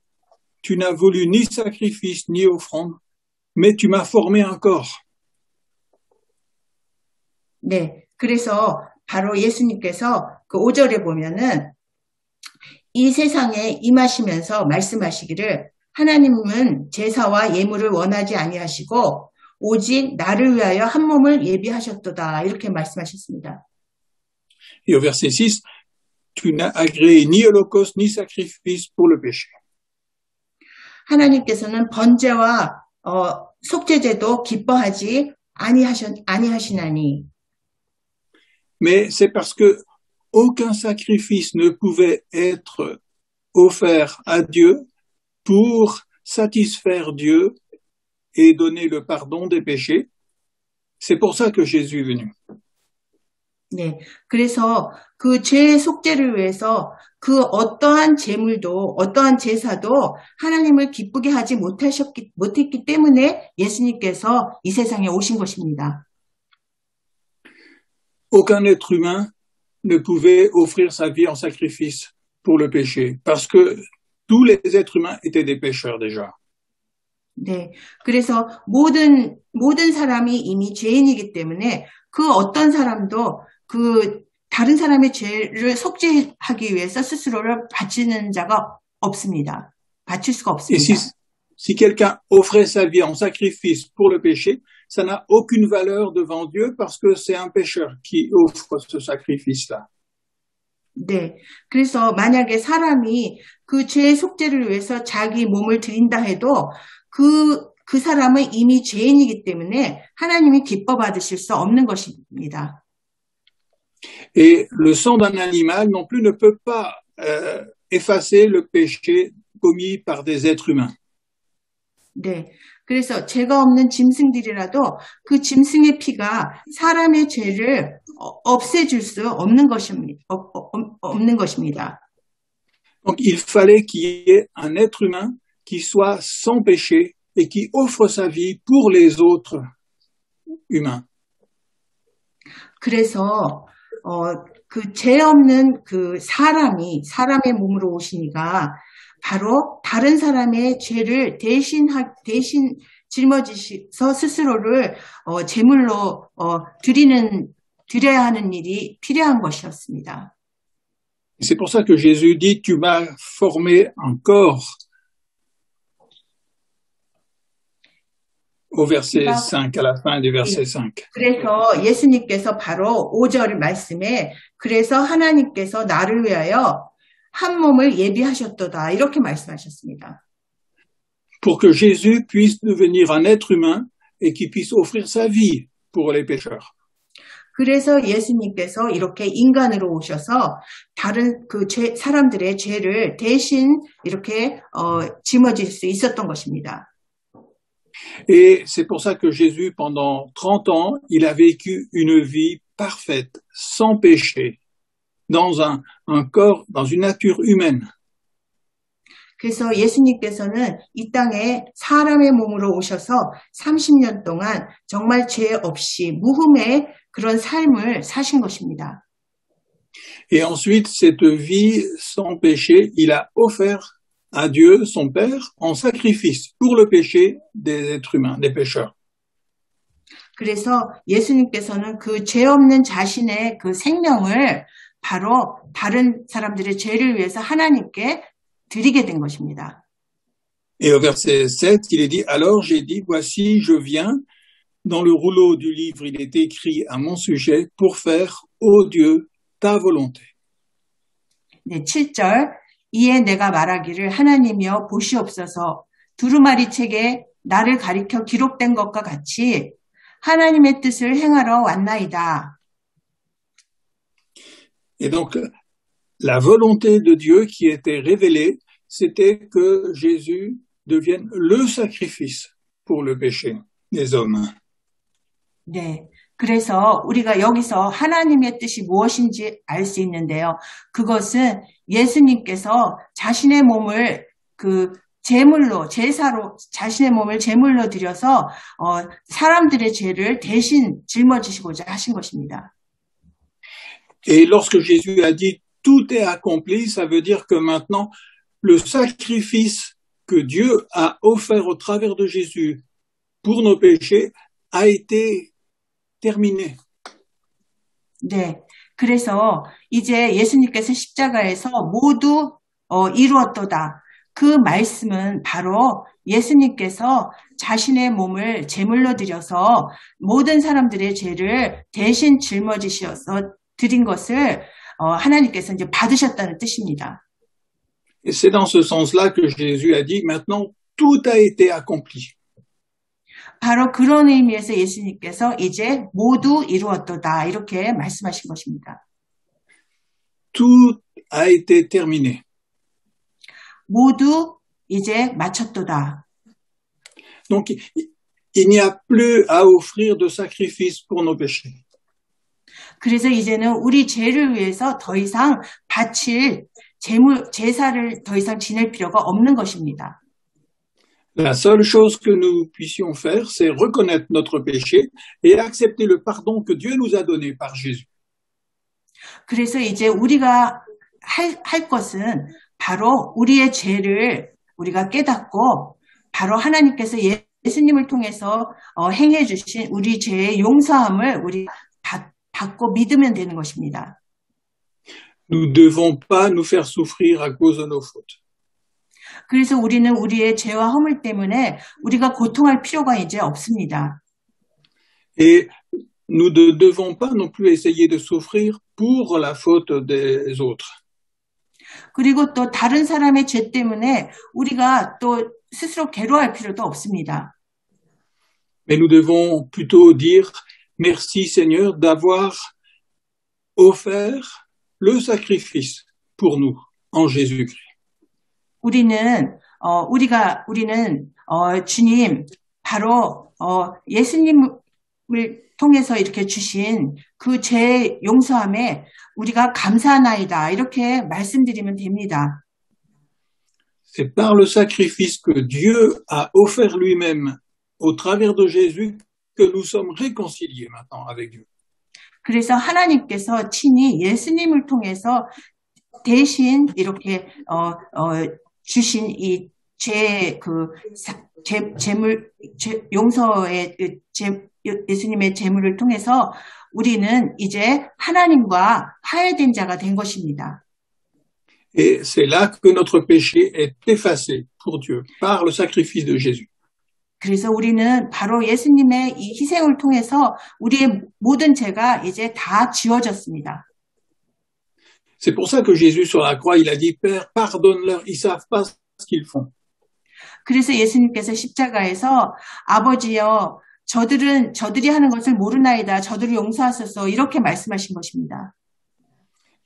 tu n'as voulu ni sacrifice ni offrande, mais tu m'as formé un corps. 네, 그래서 바로 예수님께서 그 5절에 보면은 이 세상에 임하시면서 말씀하시기를 하나님은 제사와 예물을 원하지 아니하시고 오직 나를 위하여 한 몸을 예비하셨도다 이렇게 말씀하셨습니다. Et au verset 6, tu n'as agréé ni holocauste ni sacrifice pour le péché. 하나님께서는 번제와 속죄제도 기뻐하지 아니하시나니. Mais c'est parce que aucun sacrifice ne pouvait être offert à Dieu pour satisfaire Dieu et donner le pardon des péchés. C'est pour ça que Jésus est venu. 네, 그래서 그 죄의 속죄를 위해서 그 어떠한 제물도 어떠한 제사도 하나님을 기쁘게 하지 못했기 때문에 예수님께서 이 세상에 오신 것입니다. Aucun être humain ne pouvait offrir sa vie en sacrifice pour le péché, parce que tous les êtres humains étaient des pécheurs déjà. 네, 그래서 모든 사람이 이미 죄인이기 때문에 그 어떤 사람도 그 다른 사람의 죄를 속죄하기 위해서 스스로를 바치는 자가 없습니다. 바칠 수가 없습니다. Et si quelqu'un offrait sa vie en sacrifice pour le péché, ça n'a aucune valeur devant Dieu parce que c'est un pécheur qui offre ce sacrifice-là. 네, 그래서 만약에 사람이 그 죄의 속죄를 위해서 자기 몸을 드린다 해도 그 사람은 이미 죄인이기 때문에 하나님이 기뻐 받으실 수 없는 것입니다. Et le sang d'un animal non plus ne peut pas effacer le péché commis par des êtres humains. 네, 그래서 죄가 없는 짐승들이라도 그 짐승의 피가 사람의 죄를 없애줄 수 없는 것입니다. Donc il fallait qu'il y ait un être humain qui soit sans péché et qui offre sa vie pour les autres humain. 그래서 그 죄 없는 그 사람의 몸으로 오시니까 바로 다른 사람의 죄를 대신 짊어지셔서 스스로를 제물로 드려야 하는 일이 필요한 것이었습니다. C'est pour ça que Jésus dit, tu m'as formé un corps. Au verset 5, à la fin du verset 5. 그래서 예수님께서 바로 5절 말씀에 그래서 하나님께서 나를 위하여 한 몸을 예비하셨도다 이렇게 말씀하셨습니다. Pour que Jésus puisse devenir un être humain et qu'il puisse offrir sa vie pour les pécheurs. 그래서 예수님께서 이렇게 인간으로 오셔서 다른 사람들의 죄를 대신 이렇게 짊어질 수 있었던 것입니다. Et c'est pour ça que Jésus, pendant 30 ans, il a vécu une vie parfaite, sans péché, dans un corps, dans une nature humaine. 그래서 예수님께서는 이 땅에 사람의 몸으로 오셔서 30년 동안 정말 죄 없이 무흠의 그런 삶을 사신 것입니다. Et ensuite, cette vie sans péché, il a offert à Dieu, son Père, en sacrifice pour le péché des êtres humains, des pécheurs. 그래서 예수님께서는 그 죄 없는 자신의 그 생명을 바로 다른 사람들의 죄를 위해서 하나님께 드리게 된 것입니다. Et au verset 7, il est dit, alors j'ai dit, voici, je viens. Dans le rouleau du livre, il est écrit à mon sujet pour faire, ô Dieu, ta volonté. 네, 7절. 이에 내가 말하기를 하나님이여 보시옵소서 두루마리 책에 나를 가리켜 기록된 것과 같이 하나님의 뜻을 행하러 왔나이다. Et donc, la volonté de Dieu qui était révélée, c'était que Jésus devienne le sacrifice pour le péché des hommes. 네, 그래서 우리가 여기서 하나님의 뜻이 무엇인지 알 수 있는데요. 그것은 예수님께서 자신의 몸을 제사로 자신의 몸을 제물로 드려서 사람들의 죄를 대신 짊어지시고자 하신 것입니다. Et lorsque Jésus a dit tout est accompli, ça veut dire que maintenant le sacrifice que Dieu a offert au travers de Jésus pour nos péchés a été terminé. 네, 그래서 이제 예수님께서 십자가에서 모두 이루었도다. 그 말씀은 바로 예수님께서 자신의 몸을 제물로 드려서 모든 사람들의 죄를 대신 짊어지셔서 드린 것을 하나님께서 이제 받으셨다는 뜻입니다. Et c'est dans ce sens-là que Jésus a dit maintenant tout a été accompli. 바로 그런 의미에서 예수님께서 이제 모두 이루었도다 이렇게 말씀하신 것입니다. Tout a été terminé. 모두 이제 마쳤도다. Donc il n'y a plus à offrir de sacrifice pour nos péchés. 그래서 이제는 우리 죄를 위해서 더 이상 바칠 제사를 더 이상 지낼 필요가 없는 것입니다. La seule chose que nous puissions faire, c'est reconnaître notre péché et accepter le pardon que Dieu nous a donné par Jésus. 그래서 이제 우리가 할 것은 바로 우리의 죄를 우리가 깨닫고 바로 하나님께서 예수님을 통해서 행해 주신 우리 죄의 용서함을 우리 받고 믿으면 되는 것입니다. Nous ne devons pas nous faire souffrir à cause de nos fautes. 그래서 우리는 우리의 죄와 허물 때문에 우리가 고통할 필요가 이제 없습니다. Et nous ne devons pas non plus essayer de souffrir pour la faute des autres. 그리고 또 다른 사람의 죄 때문에 우리가 또 스스로 괴로워할 필요도 없습니다. Mais nous devons plutôt dire merci Seigneur d'avoir offert le sacrifice pour nous en Jésus-Christ. 우리는 주님 바로 예수님을 통해서 이렇게 주신 그 죄 용서함에 우리가 감사하나이다 이렇게 말씀드리면 됩니다. C'est par le sacrifice que Dieu a offert lui-même au travers de Jésus que nous sommes réconciliés maintenant avec Dieu. 그래서 하나님께서 친히 예수님을 통해서 대신 이렇게 주신 이 용서의 예수님의 제물을 통해서 우리는 이제 하나님과 화해된 자가 된 것입니다. Et c'est là que notre péché est effacé pour Dieu par le sacrifice de Jésus. 그래서 우리는 바로 예수님의 이 희생을 통해서 우리의 모든 죄가 이제 다 지워졌습니다. C'est pour ça que Jésus sur la croix, il a dit, Père, pardonne-leur, ils savent pas ce qu'ils font. 그래서 예수님께서 십자가에서 아버지여, 저들이 하는 것을 모르나이다. 저들을 용서하소서. 이렇게 말씀하신 것입니다.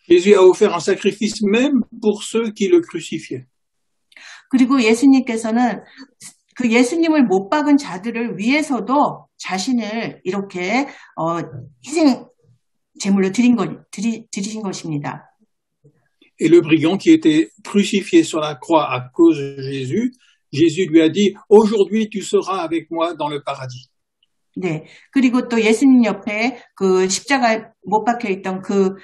Jésus a offert un sacrifice même pour ceux qui le crucifiaient. 그리고 예수님께서는 그 예수님을 못 박은 자들을 위해서도 자신을 이렇게 희생 제물로 드리신 것입니다. Et le brigand qui était crucifié sur la croix à cause de Jésus, Jésus lui a dit, aujourd'hui tu seras avec moi dans le paradis. 네. 그리고 또 예수님 옆에 그 십자가에 못 박혀 있던 그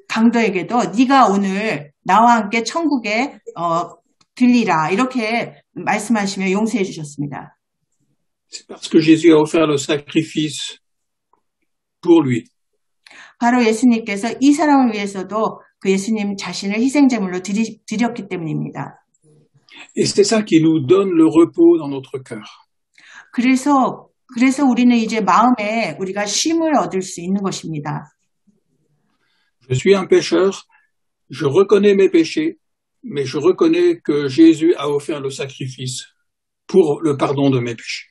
강도에게도 네가 오늘 나와 함께 천국에 들리라 이렇게 말씀하시며 용서해 주셨습니다. C'est parce que Jésus a offert le sacrifice pour lui. 바로 예수님께서 이 사람을 위해서도 그 예수님 자신을 희생제물로 드렸기 때문입니다. Et c'est ça qui nous donne le repos dans notre cœur. 그래서 우리는 이제 마음에 우리가 쉼을 얻을 수 있는 것입니다. Je suis un pécheur, je reconnais mes péchés, mais je reconnais que Jésus a offert le sacrifice pour le pardon de mes péchés.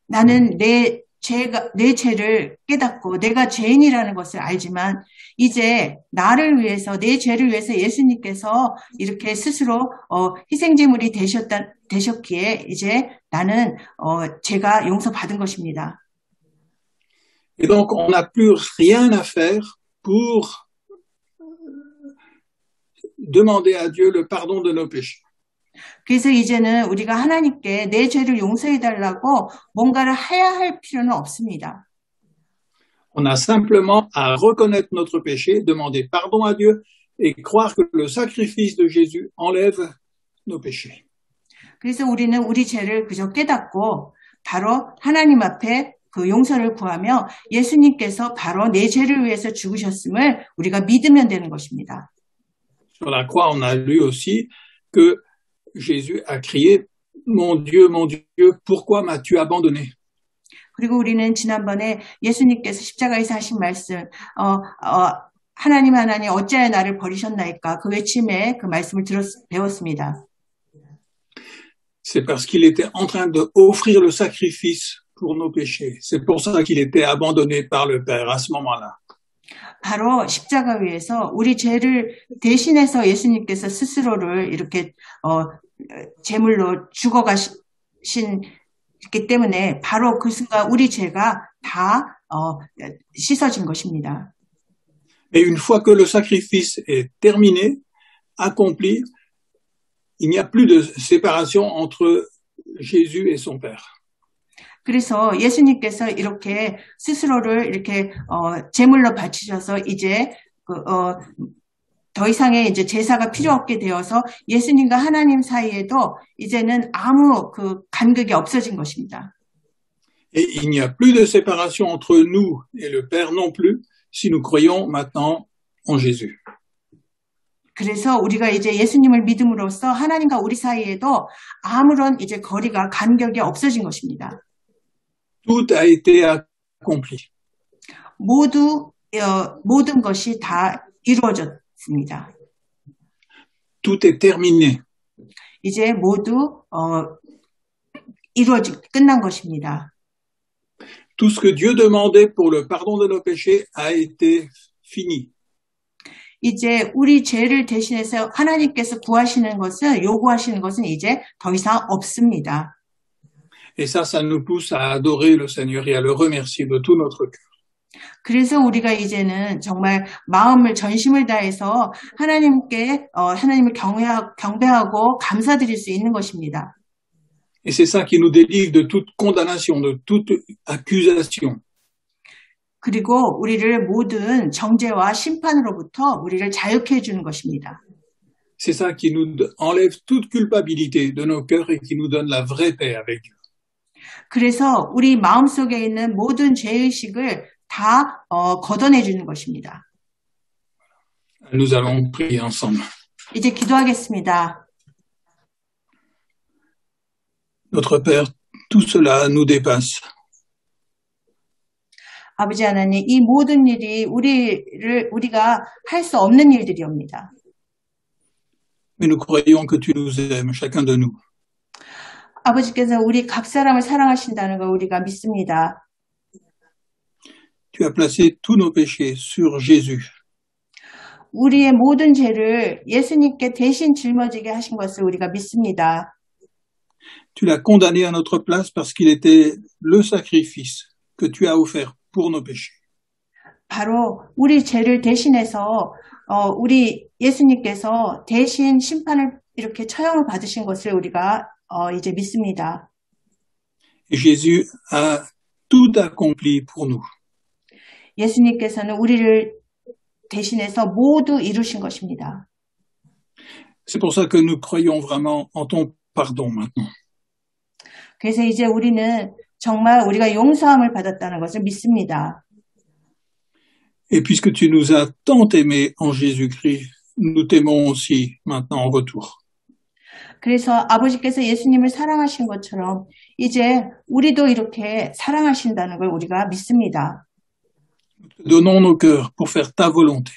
나는 내 죄를 깨닫고 내가 죄인이라는 것을 알지만 이제 나를 위해서 내 죄를 위해서 예수님께서 이렇게 스스로 희생제물이 되셨기에 이제 나는 죄가 용서받은 것입니다. Et donc on n'a plus rien à faire pour demander à Dieu le pardon de nos péchés. 그래서 이제는 우리가 하나님께 내 죄를 용서해달라고 뭔가를 해야 할 필요는 없습니다. On a simplement à reconnaître notre péché, demander pardon à Dieu et croire que le sacrifice de Jésus enlève nos péchés. 그래서 우리는 우리 죄를 그저 깨닫고 바로 하나님 앞에 그 용서를 구하며 예수님께서 바로 내 죄를 위해서 죽으셨음을 우리가 믿으면 되는 것입니다. Sur la croix, on a lu aussi que Jésus a crié, mon Dieu, pourquoi m'as-tu abandonné? 그리고 우리는 지난번에 예수님께서 십자가에서 하신 말씀, 하나님 어찌하여 나를 버리셨나이까 그 외침에 그 말씀을 배웠습니다. C'est parce qu'il était en train d'offrir le sacrifice pour nos péchés. C'est pour ça qu'il était abandonné par le Père à ce moment-là. 바로 십자가 위에서 우리 죄를 대신해서 예수님께서 스스로를 이렇게 제물로 죽어가시기 때문에 바로 그 순간 우리 죄가 다 씻어진 것입니다. Et une fois que le sacrifice est terminé, accompli, il n'y a plus de séparation entre Jésus et son Père. 그래서 예수님께서 이렇게 스스로를 이렇게 제물로 바치셔서 이제 더 이상의 이제 제사가 필요 없게 되어서 예수님과 하나님 사이에도 이제는 아무 그 간극이 없어진 것입니다. Et il n'y a plus de séparation entre nous et le Père non plus si nous croyons maintenant en Jésus. 그래서 우리가 이제 예수님을 믿음으로써 하나님과 우리 사이에도 아무런 이제 거리가 간격이 없어진 것입니다. Tout a été accompli. 모든 것이 다 이루어졌습니다. Tout est terminé. 이제 모두 끝난 것입니다. Tout ce que Dieu demandait pour le pardon de nos péchés a été fini. 이제 우리 죄를 대신해서 하나님께서 요구하시는 것은 이제 더 이상 없습니다. Et ça nous pousse à adorer le Seigneur et à le remercier de tout notre cœur. 그래서 우리가 이제는 정말 마음을 전심을 다해서 하나님을 경배하고 감사드릴 수 있는 것입니다. Et c'est ça qui nous délivre de toute condamnation, de toute accusation. 그리고 우리를 모든 정죄와 심판으로부터 우리를 자유케 해주는 것입니다. C'est ça qui nous enlève toute culpabilité de nos cœurs et qui nous donne la vraie paix avec Dieu. 그래서 우리 마음속에 있는 모든 죄의식을 다 걷어내 주는 것입니다. Nous allons prier ensemble. 이제 기도하겠습니다. Notre Père, tout cela nous dépasse. 아버지 하나님, 이 모든 일이 우리가 할 수 없는 일들이옵니다. Mais nous croyons que tu nous aimes, chacun de nous. 아버지께서 우리 각 사람을 사랑하신다는 걸 우리가 믿습니다. Tu as placé tous nos péchés sur Jésus. 우리의 모든 죄를 예수님께 대신 짊어지게 하신 것을 우리가 믿습니다. Tu l'as condamné à notre place parce qu'il était le sacrifice que tu as offert pour nos péchés. 바로 우리 죄를 대신해서 우리 예수님께서 대신 심판을 이렇게 처형을 받으신 것을 우리가 이제 믿습니다. Et Jésus a tout accompli pour nous. 예수님께서는 우리를 대신해서 모두 이루신 것입니다. C'est pour ça que nous croyons vraiment en ton pardon maintenant. 그래서 이제 우리는 정말 우리가 용서함을 받았다는 것을 믿습니다. Et puisque tu nous as tant aimés en Jésus-Christ, nous t'aimons aussi maintenant en retour. 그래서 아버지께서 예수님을 사랑하신 것처럼 이제 우리도 이렇게 사랑하신다는 걸 우리가 믿습니다. Donnons nos cœurs pour faire ta volonté.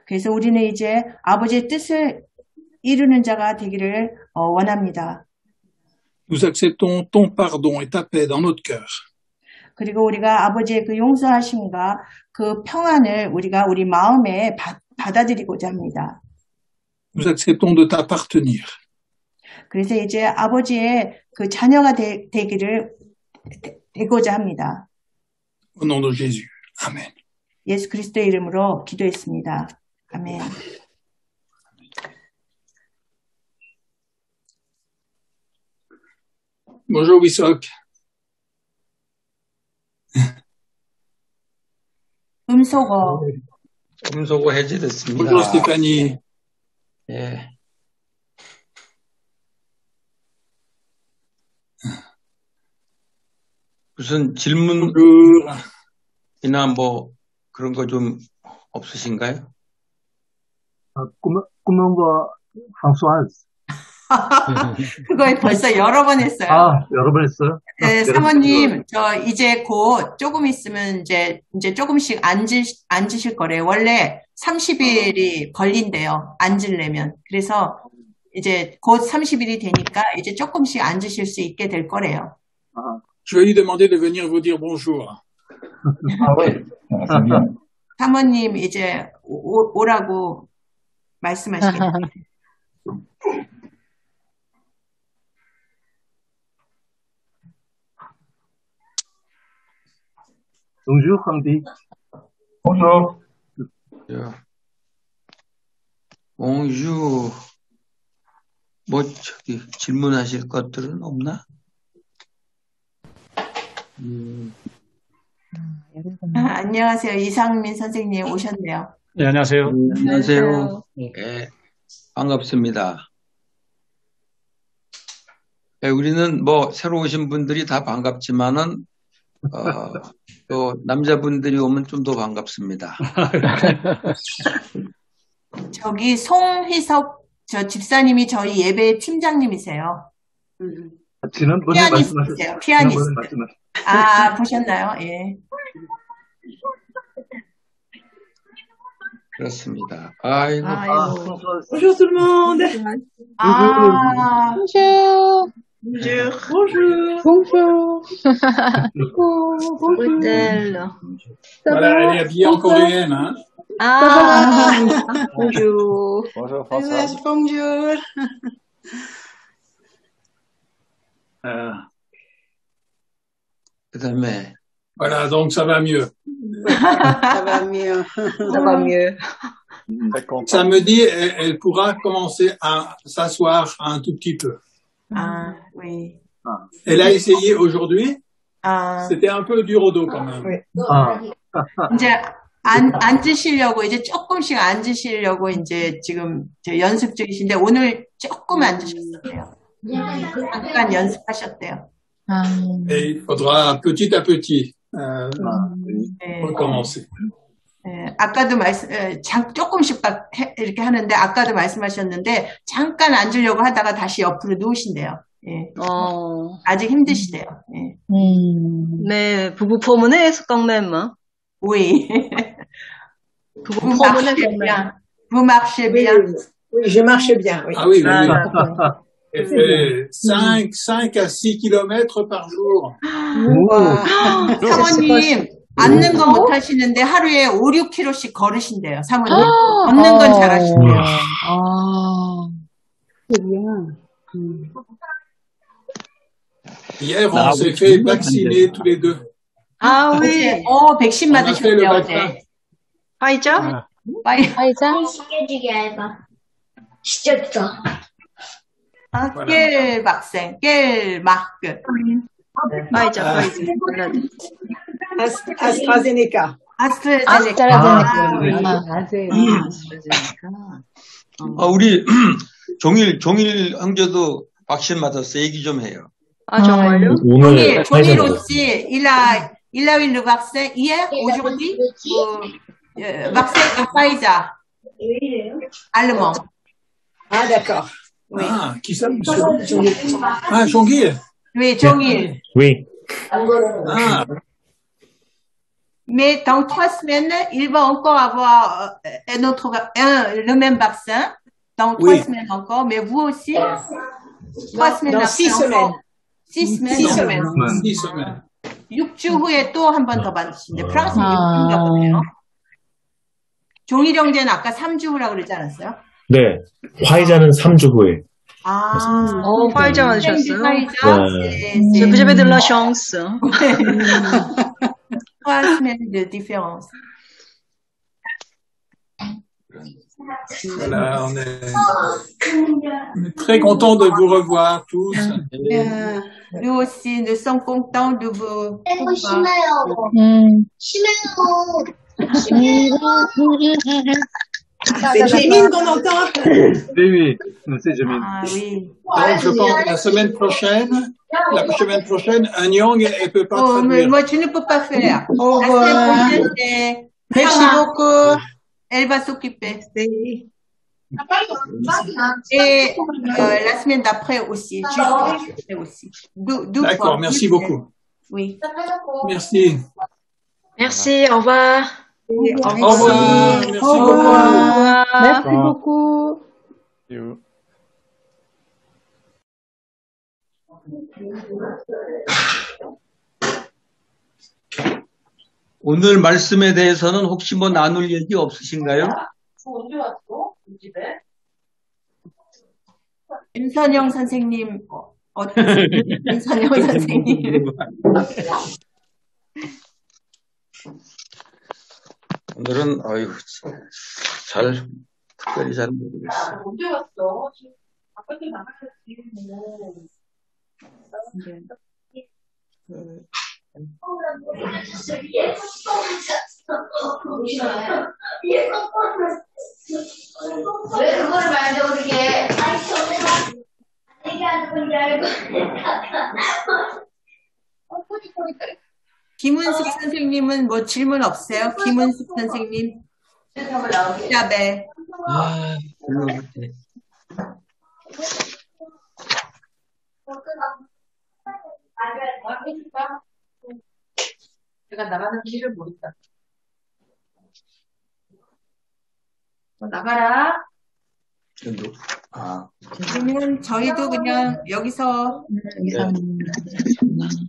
그래서 우리는 이제 아버지의 뜻을 이루는 자가 되기를 원합니다. Nous acceptons ton pardon et ta paix dans notre cœur. 그리고 우리가 아버지의 그 용서하심과 그 평안을 우리가 우리 마음에 받아들이고자 합니다. Nous acceptons de t'appartenir. 그래서 이제 아버지의 그 자녀가 되고자 합니다. Au nom de Jésus. Amen. 예수 그리스도의 이름으로 기도했습니다. 아멘. Bonjour Wissok. 음소거 해제됐습니다. Bonjour Stéphanie. 예. 무슨 질문이나 Bonjour. 뭐 그런 거 좀 없으신가요? 꿈명과 프랑소아즈. 그거 벌써 여러 번 했어요. 여러 번 했어요? 네, 사모님, 저 이제 곧 조금 있으면 이제 조금씩 앉으실 거래요. 원래 30일이 걸린대요. 앉으려면. 그래서 이제 곧 30일이 되니까 이제 조금씩 앉으실 수 있게 될 거래요. Je vais lui demander de venir vous dire bonjour. oui. C'est bien. 사모님 이제 오라고 말씀하시겠네요. Bonjour, Andy. Bonjour. 봉주, 뭐 저기 질문하실 것들은 없나? 안녕하세요. 이상민 선생님 오셨네요. 네, 안녕하세요. 안녕하세요. 예, 반갑습니다. 예, 우리는 뭐 새로 오신 분들이 다 반갑지만은 또 남자분들이 오면 좀 더 반갑습니다. 저기 송희석 저 집사님이 저희 예배 팀장님이세요. 지난번에 피아니스트세요. 피아니스트. 보셨나요? 예. 그렇습니다. 아이고. Bonjour tout le monde. Bonjour. Bonjour. Bonjour. Bonjour. Voilà, elle est habillée en coréenne, hein. Bonjour. Bonjour François. Bonjour. 그다음에 Voilà, donc ça va mieux. Ça va mieux. Ça va mieux. Très content. Samedi, elle pourra commencer à s'asseoir un tout petit peu. Ah, oui. Elle a essayé aujourd'hui. 아, C'était un peu dur au dos quand même. Oui. 이제 앉으시려고 이제 조금씩 앉으시려고 이제 지금 연습 중이신데 오늘 조금 앉으셨어요. 잠깐 연습하셨대요. Et il faudra petit à petit 네. recommencer. 네, 아까도 조금씩 이렇게 하는데 아까도 말씀하셨는데 잠깐 앉으려고 하다가 다시 옆으로 누우신대요. 예. 아직 힘드시대요. 예. Mais vous vous promenez quand même. Oui. Vous vous promenez quand même. Vous marchez bien. Oui, je marche bien, oui. Ah oui, oui, oui. d'accord. Elle fait 5 à 6 kilomètres par jour. 사모님, 앉는 건 못 하시는데 하루에 5, 6km씩 걸으신대요, 사모님. 걷는 건 잘하신대요. Hier, on s'est fait vacciner tous les deux. Ah oui. 백신 On a fait le 맞으셨대요, vaccin. 어제. 파이자? 화이자? quel vaccin? Quel marque? 파이자. AstraZeneca. 아스트라제네카. 우리 종일 형제도 박신 맞았어. 얘기 좀 해요. 아, 정말요? 종일 aussi, il a eu le vaccin hier, aujourd'hui, vaccin à Pfizer, allemand. Ah, d'accord. Oui. Ah, qui ça, monsieur? Ah, Jonguil. Oui, 종일. Oui. Ah, Mais dans 3 semaines, il va encore avoir le même vaccin. Dans 3 semaines encore, mais vous aussi. 3 semaines Dans après 6 encore. semaines. 6 semaines. 6 semaines. 6 semaines. 6주 후에 또 한 번 더 받으신대. 프랑스 6주인가 보네요. 종일 형제는 아까 3주 후라고 그러지 않았어요? 네. 화이자는 3주 후에. 파이자 맞으셨어요? 네. Vous avez de la chance. 3 semaines de différence. Voilà, on est très contents de vous revoir tous. Nous aussi, nous sommes contents de vous revoir. C'est Jémine qu'on entend. Oui, c'est Jémine. Ah oui. Donc, je pense que la semaine prochaine, Anyang, elle peut pas traduire. Moi, tu ne peux pas faire. Au La revoir. semaine prochaine, c'est Merci beaucoup. Elle va s'occuper. Et la semaine d'après aussi. Aussi. D'accord, merci beaucoup. Oui. Merci. Merci, au revoir. Au revoir. Merci Au beaucoup. revoir. Merci beaucoup. 오늘 말씀에 대해서는 혹시 뭐 나눌 얘기 없으신가요? 윤선영 선생님, 어떠세요? 윤선영 선생님. 오늘은 특별히 잘 모르겠어요. 언제 왔어? 지금 바깥에 나가야지. 왜 그걸 말도 모르게 내가 누군지 알고 김은숙 선생님은 뭐 질문 없어요? 김은숙 선생님. 네. 불러볼게. 내가 나가는 길을 모른다. 나가라. 그러면 저희도 그냥 여기서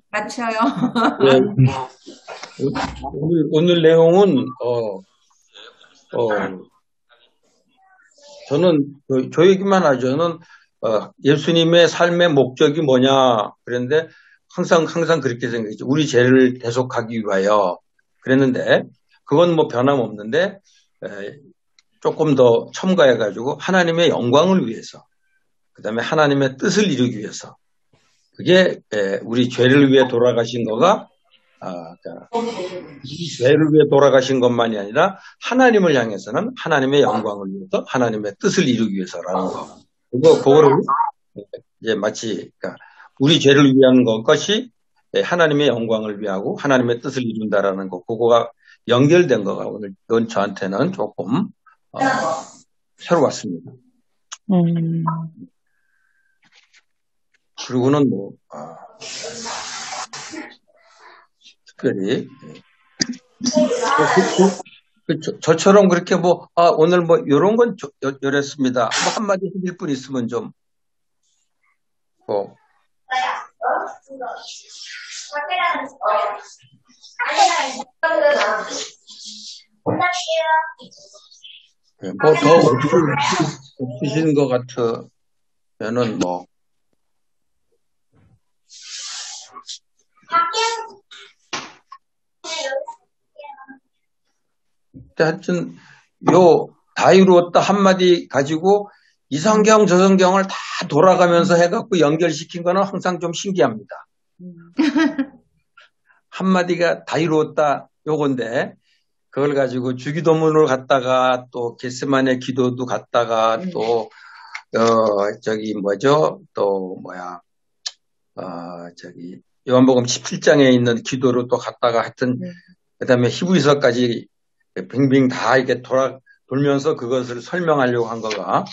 마쳐요. 오늘 내용은 저는 저 얘기만 하죠. 저는 예수님의 삶의 목적이 뭐냐 그랬는데 항상 그렇게 생각했죠. 우리 죄를 대속하기 위하여 그랬는데 그건 뭐 변함없는데 조금 더 첨가해가지고 하나님의 영광을 위해서 그다음에 하나님의 뜻을 이루기 위해서. 그게 우리 죄를 위해 돌아가신 거가 이 죄를 위해 돌아가신 것만이 아니라 하나님을 향해서는 하나님의 영광을 위해서 하나님의 뜻을 이루기 위해서라는 거. 그거를 이제 마치 그러니까 우리 죄를 위한 것이 하나님의 영광을 위하고 하나님의 뜻을 이룬다라는 거. 그거가 연결된 거가 오늘 이건 저한테는 조금 새로웠습니다. 그리고는 뭐 특별히 저처럼 그렇게 뭐 오늘 뭐 이런 건 이랬습니다. 뭐 한마디 해줄 분 있으면 좀 뭐. 뭐 더 없으신 것 같으면은 뭐 하여튼 요 다 이루었다 한마디 가지고 이 성경 저 성경을 다 돌아가면서 해갖고 연결시킨 거는 항상 좀 신기합니다. 한마디가 다 이루었다 요건데 그걸 가지고 주기도문을 갖다가 또 겟세마네 기도도 갖다가 또 저기 뭐죠 또 뭐야 저기 요한복음 17장에 있는 기도로 또 갖다가 하여튼 그다음에 히브리서까지 빙빙 다 이렇게 돌면서 그것을 설명하려고 한 거가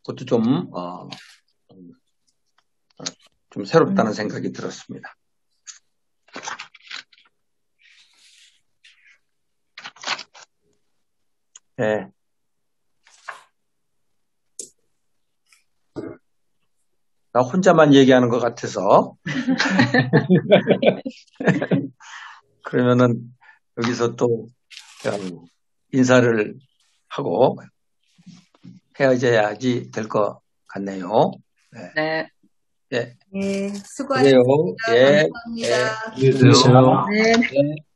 그것도 좀 새롭다는 생각이 들었습니다. 네. 나 혼자만 얘기하는 것 같아서. 그러면은 여기서 또 인사를 하고 헤어져야지 될 것 같네요. 네. 네. 네, 수고하셨습니다. 그래요. 예. 감사합니다. 예. 안녕히 계세요. 네. 네.